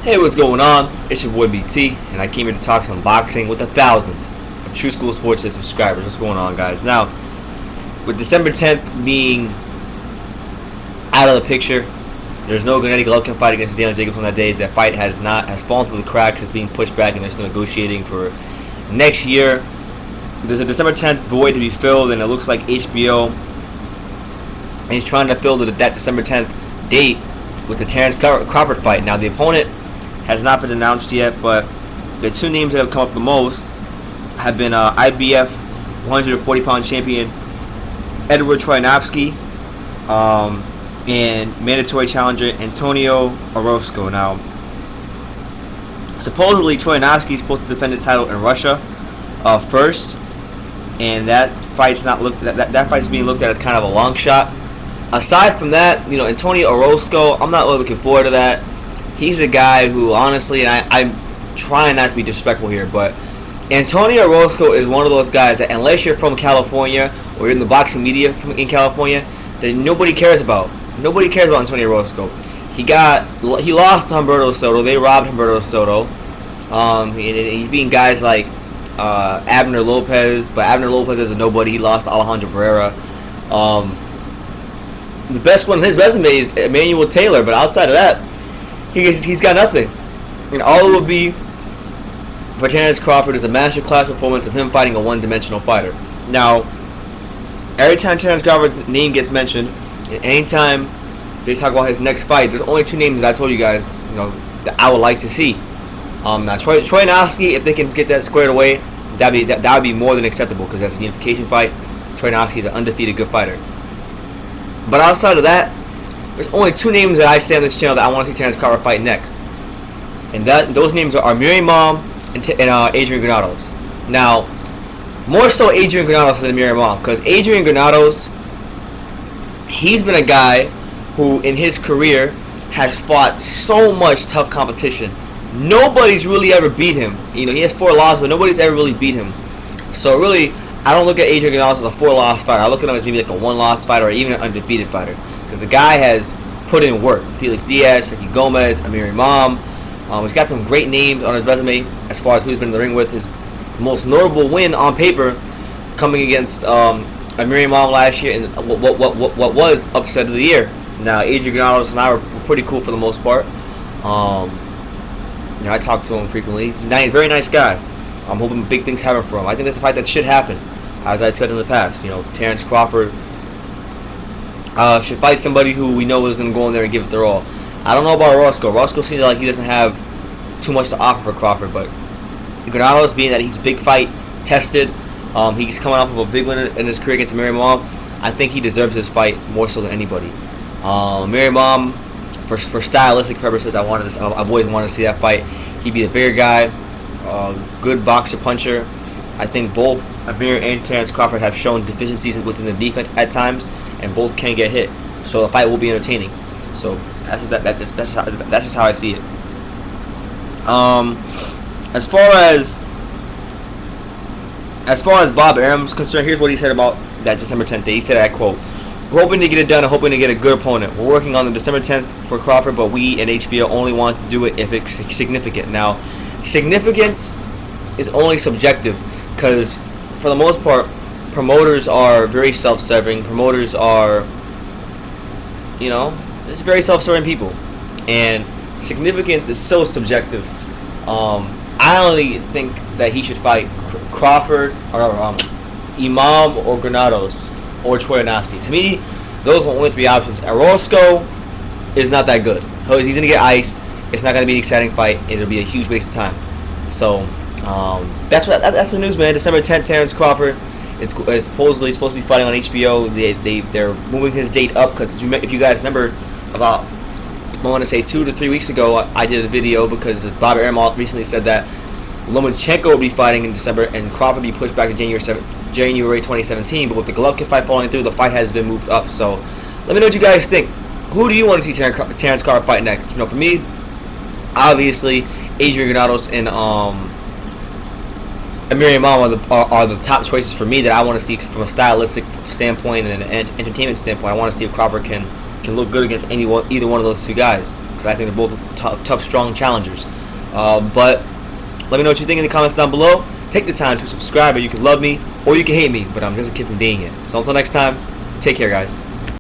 Hey, what's going on? It's your boy BT, and I came here to talk some boxing with the thousands of True School Sports subscribers. What's going on, guys? Now, with December 10th being out of the picture, there's no Gennady Golovkin fight against Daniel Jacobs on that day. That fight has fallen through the cracks. It's being pushed back, and they're still negotiating for next year. There's a December 10th void to be filled, and it looks like HBO is trying to fill that December 10th date with the Terence Crawford fight. Now, the opponent has not been announced yet, but the two names that have come up the most have been IBF 140-pound champion Edward Troyanovsky and mandatory challenger Antonio Orozco. Now, supposedly Troyanovsky is supposed to defend his title in Russia first, and that fight's that fight's being looked at as kind of a long shot. Aside from that, Antonio Orozco, I'm not really looking forward to that. He's a guy who, honestly, and I'm trying not to be disrespectful here, but Antonio Orozco is one of those guys that, unless you're from California or you're in the boxing media in California, that nobody cares about. Nobody cares about Antonio Orozco. He lost to Humberto Soto. They robbed Humberto Soto. He's beating guys like Abner Lopez, but Abner Lopez is a nobody. He lost to Alejandro Pereira. The best one on his resume is Emmanuel Taylor, but outside of that, he's got nothing. And all it would be for Terence Crawford is a masterclass performance of him fighting a one-dimensional fighter. Now, every time Terence Crawford's name gets mentioned, and anytime they talk about his next fight, there's only two names that I told you guys, that I would like to see. Now, Troyanovsky, if they can get that squared away, that would be more than acceptable, because that's a unification fight. Troyanovsky is an undefeated good fighter. But outside of that, there's only two names that I say on this channel that I want to see Terence Crawford fight next, and those names are Amir Imam and Adrian Granados. Now, more so Adrian Granados than Amir Imam, because Adrian Granados, he's been a guy who in his career has fought so much tough competition. Nobody's really ever beat him. He has 4 losses, but nobody's ever really beat him. So really, I don't look at Adrian Granados as a 4-loss fighter. I look at him as maybe like a 1-loss fighter or even an undefeated fighter, because the guy has put in work. Felix Diaz, Ricky Gomez, Amir Imam. He's got some great names on his resume as far as who he's been in the ring with. His most notable win on paper coming against Amir Imam last year, and what was upset of the year. Now, Adrian Granados and I were pretty cool for the most part. I talk to him frequently. He's a very nice guy. I'm hoping big things happen for him. I think that's a fight that should happen, as I've said in the past. Terence Crawford should fight somebody who we know is going to go in there and give it their all. I don't know about Orozco. Orozco seems like he doesn't have too much to offer for Crawford, but Granados, being that he's big fight tested, he's coming off of a big win in his career against Amir Imam, I think he deserves this fight more so than anybody. Amir Imam, for stylistic purposes, I've always wanted to see that fight. He'd be the bigger guy, good boxer puncher. I think both Amir and Terence Crawford have shown deficiencies within the defense at times, and both can get hit. So the fight will be entertaining. So that's just how I see it. As far as Bob Arum's concerned, here's what he said about that December 10th day. He said, I quote, "We're hoping to get it done and hoping to get a good opponent. We're working on the December 10th for Crawford, but we at HBO only want to do it if it's significant." Now, significance is only subjective, because for the most part, promoters are very self-serving. Promoters are, it's very self-serving people, and significance is so subjective. I only think that he should fight Crawford or Imam or Granados or Troyanovsky. To me, those are the only 3 options. Orozco is not that good. He's going to get iced. It's not going to be an exciting fight. It'll be a huge waste of time. So that's the news, man. December 10th, Terence Crawford is supposedly supposed to be fighting on HBO. They're moving his date up, because if you guys remember, about, I want to say 2 to 3 weeks ago, I did a video because Bob Arum recently said that Lomachenko would be fighting in December and Crawford would be pushed back to January 2017. But with the Golovkin fight falling through, the fight has been moved up. So let me know what you guys think. Who do you want to see Terence Crawford fight next? For me, obviously Adrian Granados and Amir Imam are the top choices for me that I want to see from a stylistic standpoint and an entertainment standpoint. I want to see if Crawford can look good against either one of those two guys. because I think they're both tough, strong challengers. But let me know what you think in the comments down below. Take the time to subscribe, or you can love me or you can hate me, but I'm just a kid from being it. So until next time, take care, guys.